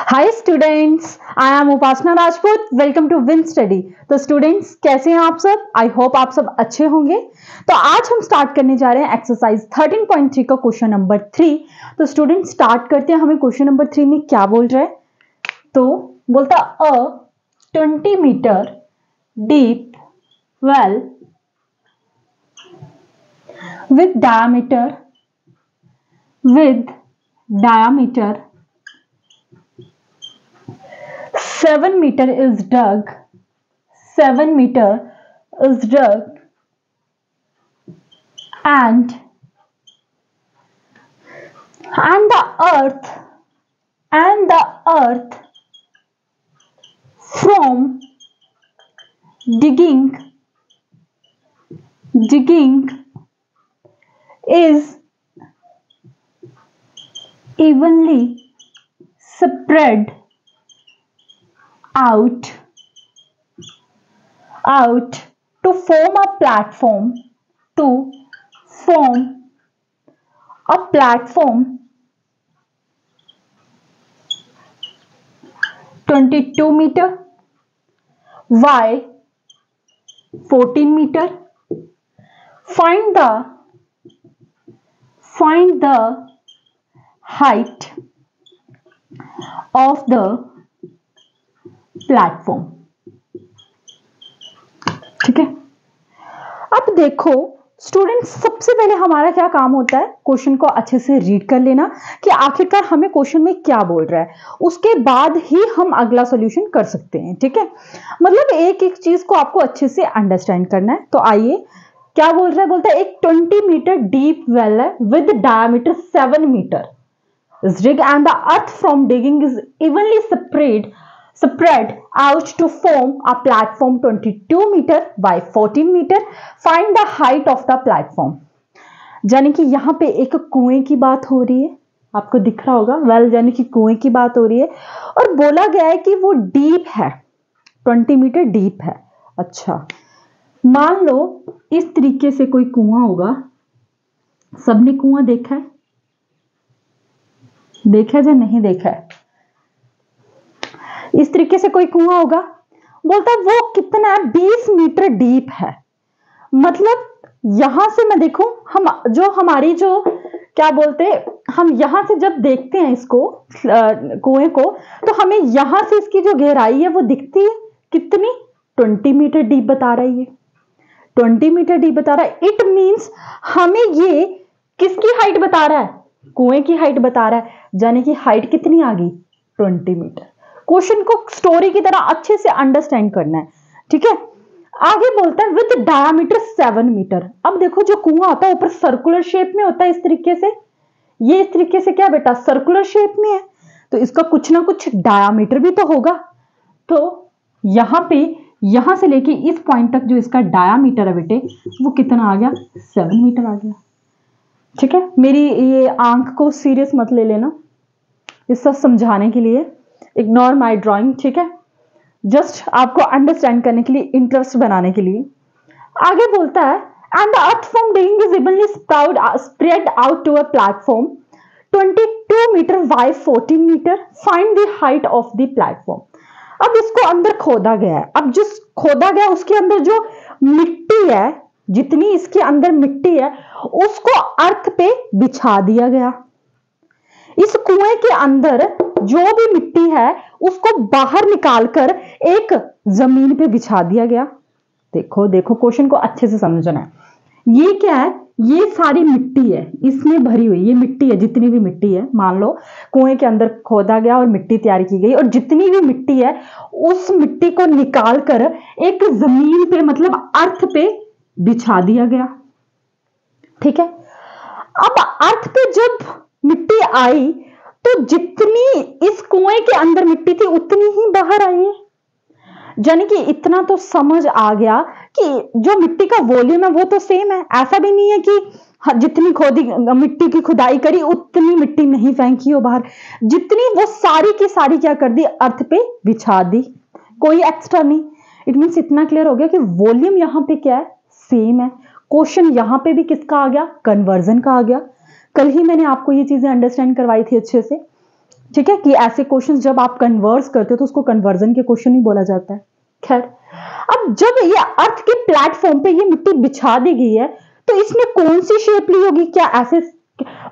Hi students, I am Upasana Rajput. Welcome to win study. तो students कैसे हैं आप सब? आई होप आप सब अच्छे होंगे। तो आज हम स्टार्ट करने जा रहे हैं एक्सरसाइज 13.3 का क्वेश्चन नंबर 3। तो स्टूडेंट्स स्टार्ट करते हैं। हमें क्वेश्चन नंबर 3 में क्या बोल रहा है? तो बोलता a 20 metre deep well with diameter 7 meter is dug 7 meter is dug and the earth from digging is evenly spread out to form a platform 22 meter by 14 meter. Find the height of the platform. ठीक है, अब देखो students, सबसे पहले हमारा क्या काम होता है? क्वेश्चन को अच्छे से रीड कर लेना कि आखिरकार हमें क्वेश्चन में क्या बोल रहा है, उसके बाद ही हम अगला सॉल्यूशन कर सकते हैं। ठीक है, मतलब एक एक चीज को आपको अच्छे से अंडरस्टैंड करना है। तो आइए, क्या बोल रहा है? बोलता है एक 20 मीटर डीप वेल है with diameter 7 metre is dig and the earth from digging is evenly spread out to form a platform 22 meter by 14 meter. Find the height of the platform. यानी कि यहाँ पे एक कुएं की बात हो रही है, आपको दिख रहा होगा वेल, यानी कि कुएं की बात हो रही है और बोला गया है कि वो डीप है, 20 मीटर डीप है। अच्छा, मान लो इस तरीके से कोई कुआं होगा। सबने कुआं देखा है या नहीं देखा है? इस तरीके से कोई कुआं होगा। बोलता है वो कितना है? 20 मीटर डीप है। मतलब यहां से मैं देखूं, हमारी क्या बोलते हैं, हम यहां से जब देखते हैं इसको कुएं को, तो हमें यहां से इसकी जो गहराई है वो दिखती है कितनी? 20 मीटर डीप बता रहा है। ये 20 मीटर डीप बता रहा है। इट मींस हमें ये किसकी हाइट बता रहा है? कुएं की हाइट बता रहा है। यानी कि हाइट कितनी आ गई? 20 मीटर। क्वेश्चन को स्टोरी की तरह अच्छे से अंडरस्टैंड करना है। ठीक है, आगे बोलता है विद डायमीटर 7 मीटर। अब देखो, जो कुआं होता है ऊपर सर्कुलर शेप में होता है, इस तरीके से। ये इस तरीके से क्या बेटा? सर्कुलर शेप में है, तो इसका कुछ ना कुछ डायमीटर भी तो होगा। तो यहां से लेके इस पॉइंट तक जो इसका डायमीटर है बेटे, वो कितना आ गया? 7 मीटर आ गया। ठीक है, मेरी ये आंख को सीरियस मत ले लेना, ये सब समझाने के लिए। Ignore my drawing. ठीक है, जस्ट आपको अंडरस्टैंड करने के लिए, इंटरेस्ट बनाने के लिए। आगे बोलता है and the earth from digging is evenly spread out to a platform 22 metre by 14 metre. Find the height of the platform. अब इसको अंदर खोदा गया है। अब जो खोदा गया उसके अंदर जो मिट्टी है, जितनी इसके अंदर मिट्टी है, उसको अर्थ पे बिछा दिया गया। इस कुएं के अंदर जो भी मिट्टी है उसको बाहर निकालकर एक जमीन पे बिछा दिया गया। देखो देखो, क्वेश्चन को अच्छे से समझना है। ये क्या है? ये सारी मिट्टी है, इसमें भरी हुई ये मिट्टी है। जितनी भी मिट्टी है, मान लो कुएं के अंदर खोदा गया और मिट्टी तैयार की गई, और जितनी भी मिट्टी है उस मिट्टी को निकालकर एक जमीन पे, मतलब अर्थ पे बिछा दिया गया। ठीक है, अब अर्थ पे जब मिट्टी आई तो जितनी इस कुएं के अंदर मिट्टी थी उतनी ही बाहर आई है। यानी कि इतना तो समझ आ गया कि जो मिट्टी का वॉल्यूम है वो तो सेम है। ऐसा भी नहीं है कि जितनी मिट्टी की खुदाई करी उतनी मिट्टी नहीं फेंकी हो बाहर। जितनी, वो सारी की सारी क्या कर दी? अर्थ पे बिछा दी, कोई एक्स्ट्रा नहीं। इट मीन्स इतना क्लियर हो गया कि वॉल्यूम यहां पे क्या है? सेम है। क्वेश्चन यहां पे भी किसका आ गया? कन्वर्जन का आ गया। कल ही मैंने आपको ये चीजें अंडरस्टैंड करवाई थी अच्छे से, ठीक है, कि ऐसे क्वेश्चंस जब आप कन्वर्स करते हो तो उसको कन्वर्जन के क्वेश्चन ही बोला जाता है। खैर, अब जब ये अर्थ के प्लेटफॉर्म पे ये मिट्टी बिछा दी गई है तो इसने कौन सी शेप ली होगी? क्या ऐसे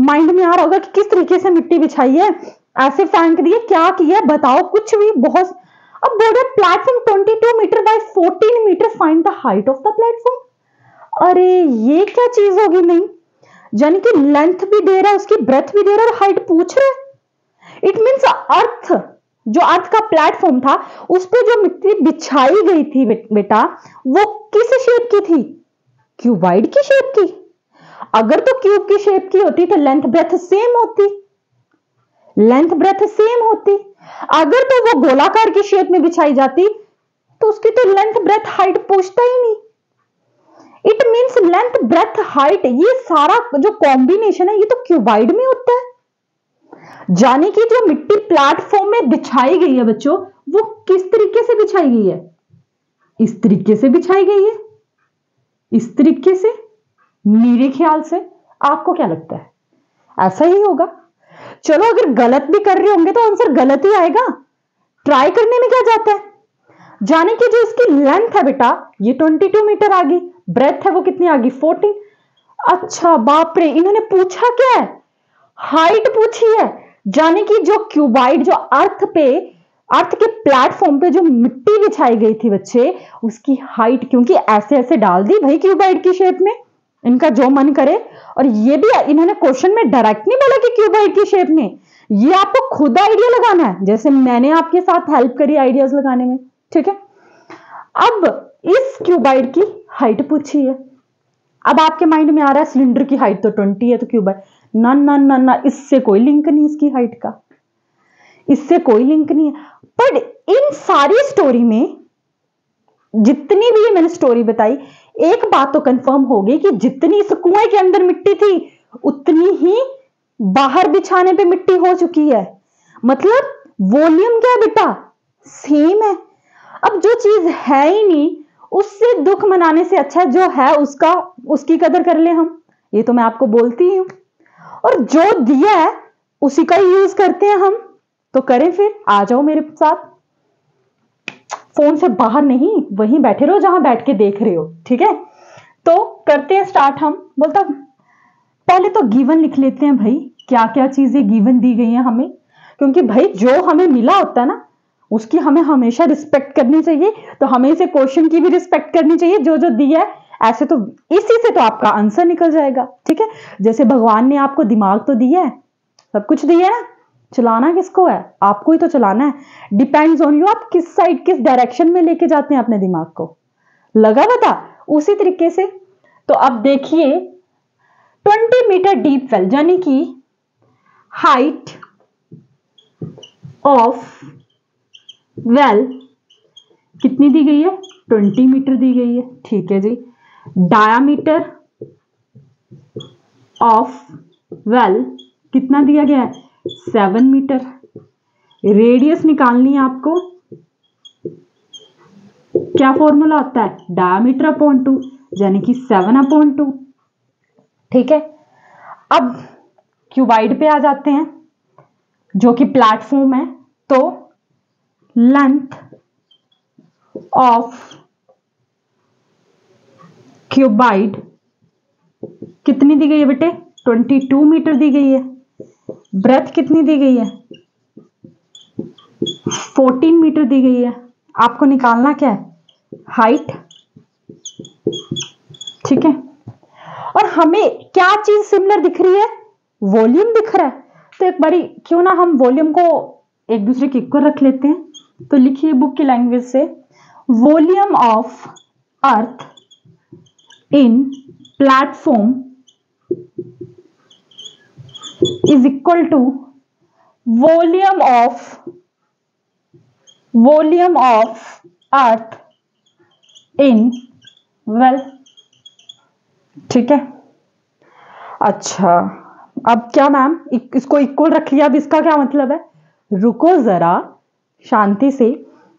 माइंड में आ रहा होगा कि किस तरीके से मिट्टी बिछाई है, ऐसे फेंक दिए, क्या किया, बताओ कुछ भी। बहुत अब board platform 22 metre by 14 metre, find the height of the platform. अरे ये क्या चीज होगी? नहीं, यानी कि लेंथ भी दे रहा है, उसकी ब्रेथ भी दे रहा है और हाइट पूछ रहा है। इट मीन्स अर्थ, जो अर्थ का प्लेटफॉर्म था उस पर जो मिट्टी बिछाई गई थी बेटा, वो किस शेप की थी? क्यूबाइड की शेप की। अगर तो क्यूब की शेप की होती तो लेंथ ब्रेथ सेम होती, लेंथ ब्रेथ सेम होती। अगर तो वो गोलाकार की शेप में बिछाई जाती तो उसकी तो लेंथ ब्रेथ हाइट पूछता ही नहीं। It means length breadth height, ये सारा जो कॉम्बिनेशन है ये तो क्यूबाइड में होता है। यानी कि जो मिट्टी प्लेटफॉर्म में बिछाई गई है बच्चों, वो किस तरीके से बिछाई गई है? इस तरीके से बिछाई गई है, इस तरीके से। मेरे ख्याल से, आपको क्या लगता है? ऐसा ही होगा। चलो अगर गलत भी कर रहे होंगे तो आंसर गलत ही आएगा, ट्राई करने में क्या जाता है। जाने कि जो इसकी लेंथ है बेटा ये 22 मीटर आ गई, ब्रेथ है वो कितनी आ गई? 14। अच्छा बाप रे, इन्होंने पूछा क्या है? हाइट पूछी है। जाने कि जो क्यूबाइड, जो अर्थ के प्लेटफॉर्म पे जो मिट्टी बिछाई गई थी बच्चे, उसकी हाइट, क्योंकि ऐसे ऐसे डाल दी भाई क्यूबाइड की शेप में, इनका जो मन करे। और ये भी इन्होंने क्वेश्चन में डायरेक्ट नहीं बोला कि क्यूबाइड की शेप में, ये आपको खुद आइडिया लगाना है, जैसे मैंने आपके साथ हेल्प करी आइडियाज लगाने में, ठीक है। अब इस क्यूबाइड की हाइट पूछी है। अब आपके माइंड में आ रहा है सिलेंडर की हाइट तो 20 है तो क्यूबाइड, ना ना ना ना, इससे कोई लिंक नहीं, इसकी हाइट का इससे कोई लिंक नहीं है। पर इन सारी स्टोरी में जितनी भी मैंने स्टोरी बताई, एक बात तो कंफर्म होगी कि जितनी इस कुएं के अंदर मिट्टी थी उतनी ही बाहर बिछाने पे मिट्टी हो चुकी है। मतलब वॉल्यूम क्या बेटा? सेम है। अब जो चीज है ही नहीं उससे दुख मनाने से अच्छा जो है उसकी कदर कर ले हम, ये तो मैं आपको बोलती हूं। और जो दिया है उसी का यूज करते हैं हम, तो करें फिर। आ जाओ मेरे साथ, फोन से बाहर नहीं, वहीं बैठे रहो जहां बैठ के देख रहे हो, ठीक है। तो करते हैं स्टार्ट। हम बोलता पहले तो गिवन लिख लेते हैं भाई, क्या क्या चीजें गिवन दी गई हैं हमें, क्योंकि भाई जो हमें मिला होता है ना उसकी हमें हमेशा रिस्पेक्ट करनी चाहिए, तो हमें इसे क्वेश्चन की भी रिस्पेक्ट करनी चाहिए जो जो दिया है। ऐसे तो इसी से तो आपका आंसर निकल जाएगा, ठीक है। जैसे भगवान ने आपको दिमाग तो दिया है, सब कुछ दिया है ना, चलाना किसको है? आपको ही तो चलाना है। डिपेंड्स ऑन यू, आप किस साइड, किस डायरेक्शन में लेके जाते हैं अपने दिमाग को। लगा बता? उसी तरीके से तो अब देखिए 20 मीटर डीप वेल, यानी कि हाइट ऑफ वेल कितनी दी गई है? 20 मीटर दी गई है, ठीक है जी। डायामीटर ऑफ वेल कितना दिया गया है? 7 मीटर। रेडियस निकालनी है आपको, क्या फॉर्मूला होता है? डायामीटर अपॉन 2, यानी कि 7/2, ठीक है। अब क्यूबाइड पे आ जाते हैं जो कि प्लेटफॉर्म है, तो लेंथ ऑफ क्यूबाइड कितनी दी गई है बेटे? 22 मीटर दी गई है। ब्रेथ कितनी दी गई है? 14 मीटर दी गई है। आपको निकालना क्या है? हाइट, ठीक है। और हमें क्या चीज सिमिलर दिख रही है? वॉल्यूम दिख रहा है। तो एक बारी क्यों ना हम वॉल्यूम को एक दूसरे के इक्वल रख लेते हैं। तो लिखिए बुक की लैंग्वेज से, volume of earth in platform is equal to volume of earth in well, ठीक है। अच्छा अब क्या मैम, इसको इक्वल रख लिया, अब इसका क्या मतलब है? रुको जरा शांति से।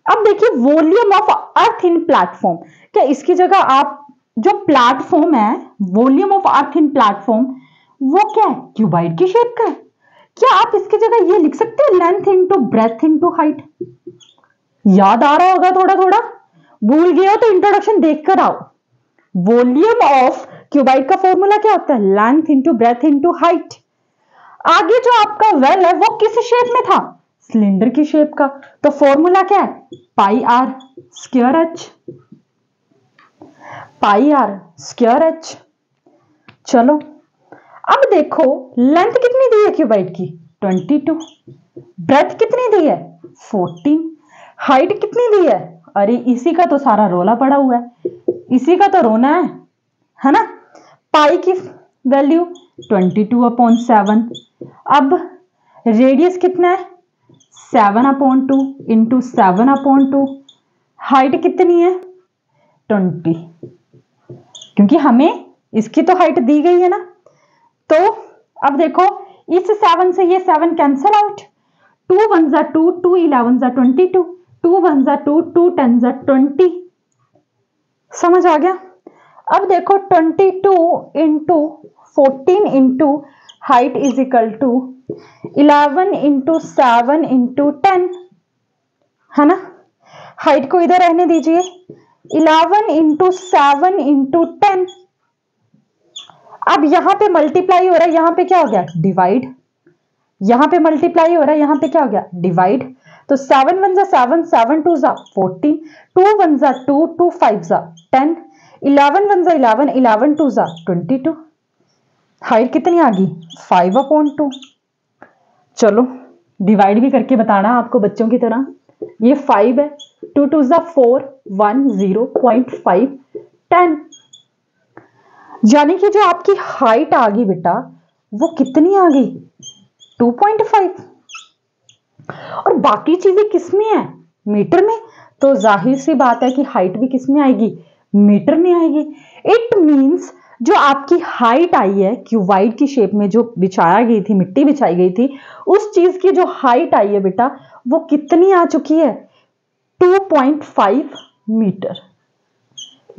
अब देखिए volume of earth in platform, क्या इसकी जगह आप जो प्लेटफॉर्म है, volume of earth in platform, वो क्या है, क्यूबाइड की शेप का है। क्या आप इसकी जगह ये लिख सकते हैं, length into breadth into height. याद आ रहा होगा थोड़ा थोड़ा, भूल गए हो तो इंट्रोडक्शन देखकर आओ। वॉल्यूम ऑफ क्यूबाइड का फॉर्मूला क्या होता है, length into breadth into height. आगे जो आपका वेल है वो किस शेप में था, सिलेंडर की शेप का, तो फॉर्मूला क्या है, pi r square h, pi r square h. चलो अब देखो लेंथ कितनी दी है क्यूबाइड की, 22, ब्रेथ कितनी दी है, 14, हाइट कितनी दी है, अरे इसी का तो सारा रोला पड़ा हुआ है, इसी का तो रोना है ना। पाई की वैल्यू 22/7। अब रेडियस कितना है, 7/2 इंटू 7/2। हाइट कितनी है, 20, क्योंकि हमें इसकी तो हाइट दी गई है ना। तो अब देखो इस 7 से ये 7 कैंसल आउट, 2 1 जा 2, 2 11 जा 22, 2 1 जा 2, 2 10 जा 20। समझ आ गया। अब देखो 22 into 14 into height is equal to 11 into 7 into 10, है ना। हाइट को इधर रहने दीजिए, 11 इंटू 7 इंटू 10। अब यहां पे मल्टीप्लाई हो रहा है, यहां पे क्या हो गया, डिवाइड। यहां पे मल्टीप्लाई हो रहा है, यहां पे क्या हो गया, डिवाइड। तो 7 1 जा 7, 7 2 जा 14, 2 1 जा 2, 2 5 जा 10, 11 1 जा 11, 11 2 जा 22। हाइट कितनी आ गई, 5/2। चलो डिवाइड भी करके बताना आपको बच्चों की तरह। ये 5 है, 2 2 जा 4, 1 0.5 10। यानी कि जो आपकी हाइट आ गई बेटा वो कितनी आ गई, 2.5। और बाकी चीजें किसमें है, मीटर में। तो जाहिर सी बात है कि हाइट भी किसमें आएगी, मीटर में आएगी। इट मींस जो आपकी हाइट आई है क्यूबाइड की शेप में, जो बिछाया गई थी, मिट्टी बिछाई गई थी, उस चीज की जो हाइट आई है बेटा वो कितनी आ चुकी है, 2.5 मीटर।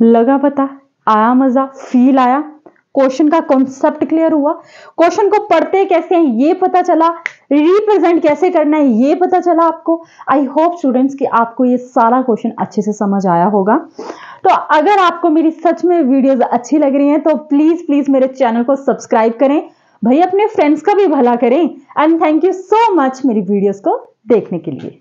लगा पता, आया मजा, फील आया, क्वेश्चन का कॉन्सेप्ट क्लियर हुआ, क्वेश्चन को पढ़ते कैसे हैं ये पता चला, रिप्रेजेंट कैसे करना है ये पता चला आपको। आई होप स्टूडेंट्स कि आपको ये सारा क्वेश्चन अच्छे से समझ आया होगा। तो अगर आपको मेरी सच में वीडियोस अच्छी लग रही हैं तो प्लीज प्लीज मेरे चैनल को सब्सक्राइब करें, भाई अपने फ्रेंड्स का भी भला करें। And thank you so much मेरी वीडियोस को देखने के लिए।